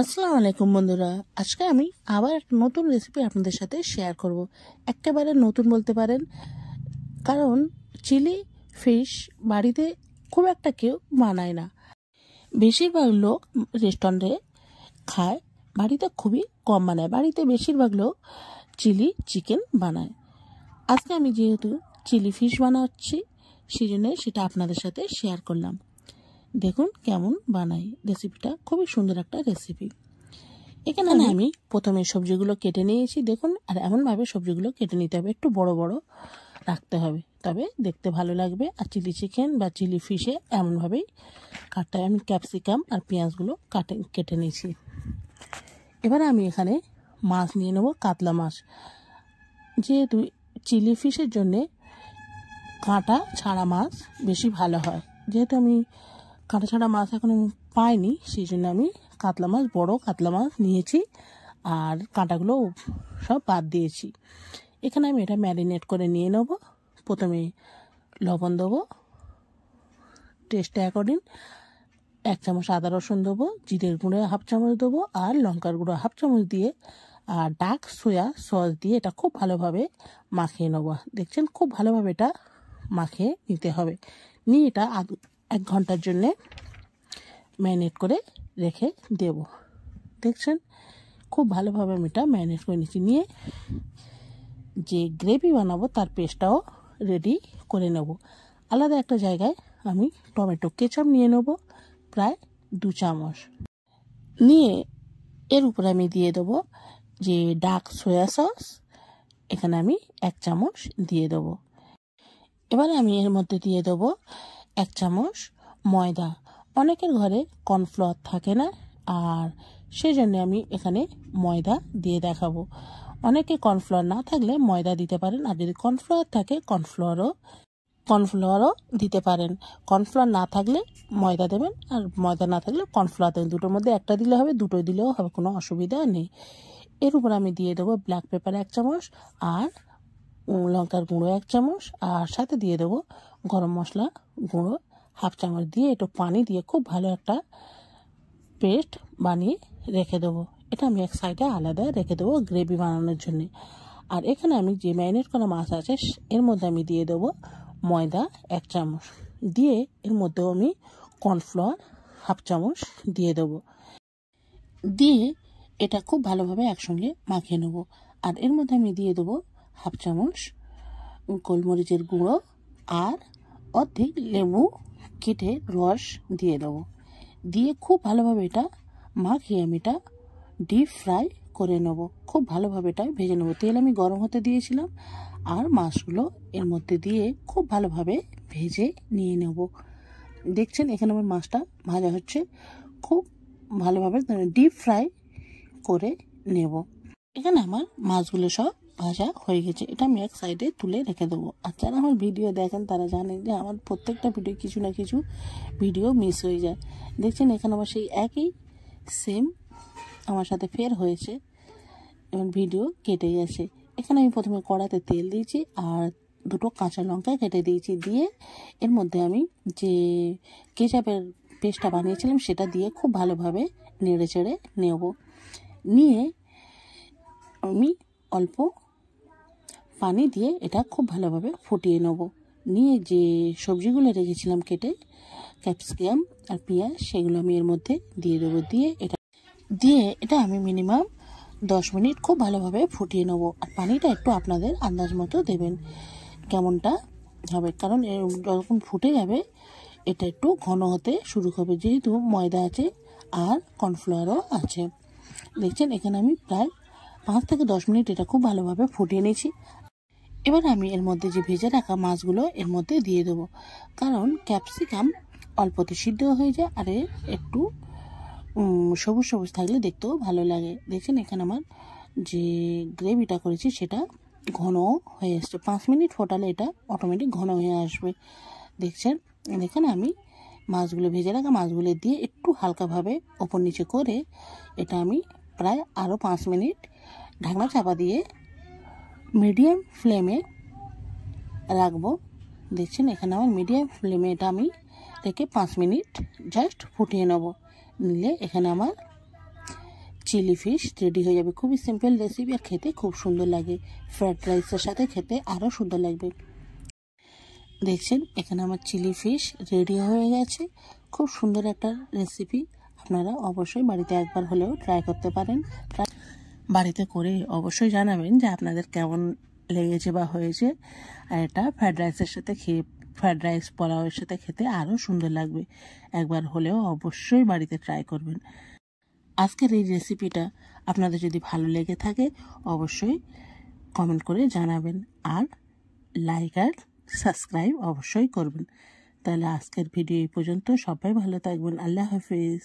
আসসালামু আলাইকুম বন্ধুরা, আজকে আমি আবার একটা নতুন রেসিপি আপনাদের সাথে শেয়ার করব। একেবারে নতুন বলতে পারেন, কারণ চিলি ফিশ বাড়িতে খুব একটা কেউ বানায় না। বেশিরভাগ লোক রেস্টুরেন্টে খায়, বাড়িতে খুবই কম বানায়। বাড়িতে বেশিরভাগ লোক চিলি চিকেন বানায়। আজকে আমি যেহেতু চিলি ফিশ বানাচ্ছি, সেই জন্য সেটা আপনাদের সাথে শেয়ার করলাম। দেখুন কেমন বানাই। রেসিপিটা খুবই সুন্দর একটা রেসিপি। এখানে আমি প্রথমে সবজিগুলো কেটে নিয়েছি, দেখুন। আর এমনভাবে সবজিগুলো কেটে নিতে হবে, একটু বড় বড় রাখতে হবে, তবে দেখতে ভালো লাগবে। আর চিলি চিকেন বা চিলি ফিশে এমনভাবেই কাটতে হবে। আমি ক্যাপসিকাম আর পেঁয়াজগুলো কেটে নিয়েছি। এবার আমি এখানে মাছ নিয়ে নেব, কাতলা মাছ। যেহেতু চিলি ফিশের জন্যে কাঁটা ছাড়া মাছ বেশি ভালো হয়, যেহেতু আমি কাঁটা ছাড়া মাছ এখন পাইনি, সেই জন্য আমি কাতলা মাছ, বড় কাতলা মাছ নিয়েছি আর কাঁটাগুলো সব বাদ দিয়েছি। এখানে আমি এটা ম্যারিনেট করে নিয়ে নেব। প্রথমে লবণ দেবো টেস্ট অ্যাকর্ডিং, 1 চামচ আদা রসুন দেবো, জিরের গুঁড়ো 1/2 চামচ দেবো, আর লঙ্কার গুঁড়ো 1/2 চামচ দিয়ে আর ডার্ক সোয়া সস দিয়ে এটা খুব ভালোভাবে মাখিয়ে নেব। দেখছেন, খুব ভালোভাবে এটা মাখিয়ে নিতে হবে। নিয়ে এটা 1 ঘন্টার জন্যে ম্যারিনেট করে রেখে দেব। দেখছেন, খুব ভালোভাবে আমি এটা ম্যারিনেট করে নিচ্ছি। নিয়ে যে গ্রেভি বানাবো তার পেস্টটাও রেডি করে নেব। আলাদা একটা জায়গায় আমি টমেটো কেচাপ নিয়ে নেব, প্রায় 2 চামচ নিয়ে এর উপরে আমি দিয়ে দেবো যে ডার্ক সোয়া সস, এখানে আমি 1 চামচ দিয়ে দেবো। এবার আমি এর মধ্যে দিয়ে দেবো 1 চামচ ময়দা। অনেকের ঘরে কর্নফ্লাওয়ার থাকে না, আর সেজন্য আমি এখানে ময়দা দিয়ে দেখাবো। অনেকে কর্নফ্লাওয়ার না থাকলে ময়দা দিতে পারেন, আর যদি কর্নফ্লাওয়ার থাকে কর্নফ্লাওয়ারও দিতে পারেন। কর্নফ্লাওয়ার না থাকলে ময়দা দেবেন, আর ময়দা না থাকলে কর্নফ্লাওয়ার দেবেন। দুটোর মধ্যে একটা দিলে হবে, দুটো দিলেও হবে, কোনো অসুবিধা নেই। এর উপর আমি দিয়ে দেবো ব্ল্যাক পেপার 1 চামচ আর লঙ্কার গুঁড়ো 1 চামচ, আর সাথে দিয়ে দেবো গরম মশলা গুঁড়ো 1/2 চামচ দিয়ে একটু পানি দিয়ে খুব ভালো একটা পেস্ট বানিয়ে রেখে দেবো। এটা আমি এক সাইডে আলাদা রেখে দেবো গ্রেভি বানানোর জন্যে। আর এখানে আমি যে ম্যারিনেট করা মাছ আছে এর মধ্যে আমি দিয়ে দেবো ময়দা 1 চামচ দিয়ে, এর মধ্যেও আমি কর্নফ্লাওয়ার 1/2 চামচ দিয়ে দেবো। দিয়ে এটা খুব ভালোভাবে একসঙ্গে মাখিয়ে নেব। আর এর মধ্যে আমি দিয়ে দেবো 1/2 চামচ গোলমরিচের গুঁড়ো আর অর্ধেক লেবু কেটে রস দিয়ে দেবো। দিয়ে খুব ভালোভাবে এটা মাখিয়ে আমি এটা ডিপ ফ্রাই করে নেব। খুব ভালোভাবে এটা ভেজে নেব। তেল আমি গরম হতে দিয়েছিলাম, আর মাছগুলো এর মধ্যে দিয়ে খুব ভালোভাবে ভেজে নিয়ে নেব। দেখছেন, এখানে আমার মাছটা ভাজা হচ্ছে, খুব ভালোভাবে ডিপ ফ্রাই করে নেব। এখানে আমার মাছগুলো সব ভাজা হয়ে গেছে। এটা আমি এক সাইডে তুলে রেখে দেবো। আর যারা আমার ভিডিও দেখেন তারা জানেন যে আমার প্রত্যেকটা ভিডিও কিছু না কিছু ভিডিও মিস হয়ে যায়। দেখছেন, এখানে আমার সেই একই সেম আমার সাথে ফের হয়েছে, এবং ভিডিও কেটে গেছে। এখানে আমি প্রথমে কড়াতে তেল দিয়েছি আর 2টো কাঁচা লঙ্কা কেটে দিয়েছি। দিয়ে এর মধ্যে আমি যে কেচাপের পেস্টটা বানিয়েছিলাম সেটা দিয়ে খুব ভালোভাবে নেড়ে চেড়ে নেব। নিয়ে আমি অল্প পানি দিয়ে এটা খুব ভালোভাবে ফুটিয়ে নেব। নিয়ে যে সবজিগুলো রেখেছিলাম কেটে, ক্যাপসিকাম আর পেঁয়াজ, সেগুলো আমি এর মধ্যে দিয়ে দেবো। দিয়ে এটা আমি মিনিমাম 10 মিনিট খুব ভালোভাবে ফুটিয়ে নেব। আর পানিটা একটু আপনাদের আন্দাজ মতো দেবেন কেমনটা হবে, কারণ যখন ফুটে যাবে এটা একটু ঘন হতে শুরু হবে, যেহেতু ময়দা আছে আর কর্নফ্লাওয়ারও আছে। দেখছেন, এখানে আমি প্রায় 5 থেকে 10 মিনিট এটা খুব ভালোভাবে ফুটিয়ে নিয়েছি। এবার আমি এর মধ্যে যে ভেজে রাখা মাছগুলো এর মধ্যে দিয়ে দেবো, কারণ ক্যাপসিকাম অল্পতে সিদ্ধ হয়ে যায়, আর একটু সবুজ সবুজ থাকলে দেখতেও ভালো লাগে। দেখছেন, এখানে আমার যে গ্রেভিটা করেছি সেটা ঘন হয়ে আসছে। 5 মিনিট ফোটালে এটা অটোমেটিক ঘন হয়ে আসবে। দেখেন আমি মাছগুলো ভেজে রাখা মাছগুলো দিয়ে একটু হালকাভাবে ওপর নিচে করে এটা আমি প্রায় আরও 5 মিনিট ঢাকনা চাপা দিয়ে মিডিয়াম ফ্লেমে রাখবো। দেখছেন, এখানে আমার মিডিয়াম ফ্লেমে এটা আমি রেখে 5 মিনিট জাস্ট ফুটিয়ে নেব। নিলে এখানে আমার চিলি ফিশ রেডি হয়ে যাবে। খুবই সিম্পল রেসিপি আর খেতে খুব সুন্দর লাগে। ফ্রাইড রাইসের সাথে খেতে আরও সুন্দর লাগবে। দেখছেন এখানে আমার চিলি ফিশ রেডি হয়ে গেছে। খুব সুন্দর একটা রেসিপি, আপনারা অবশ্যই বাড়িতে একবার হলেও ট্রাই করতে পারেন। বাড়িতে করে অবশ্যই জানাবেন যে আপনাদের কেমন লেগেছে বা হয়েছে। আর এটা ফ্রাইড রাইসের সাথে ফ্রাইড রাইস পোলাওয়ের সাথে খেতে আরও সুন্দর লাগবে। একবার হলেও অবশ্যই বাড়িতে ট্রাই করবেন। আজকের এই রেসিপিটা আপনাদের যদি ভালো লেগে থাকে অবশ্যই কমেন্ট করে জানাবেন, আর লাইক আর সাবস্ক্রাইব অবশ্যই করবেন। তাহলে আজকের ভিডিও এই পর্যন্ত। সবাই ভালো থাকবেন। আল্লাহ হাফিজ।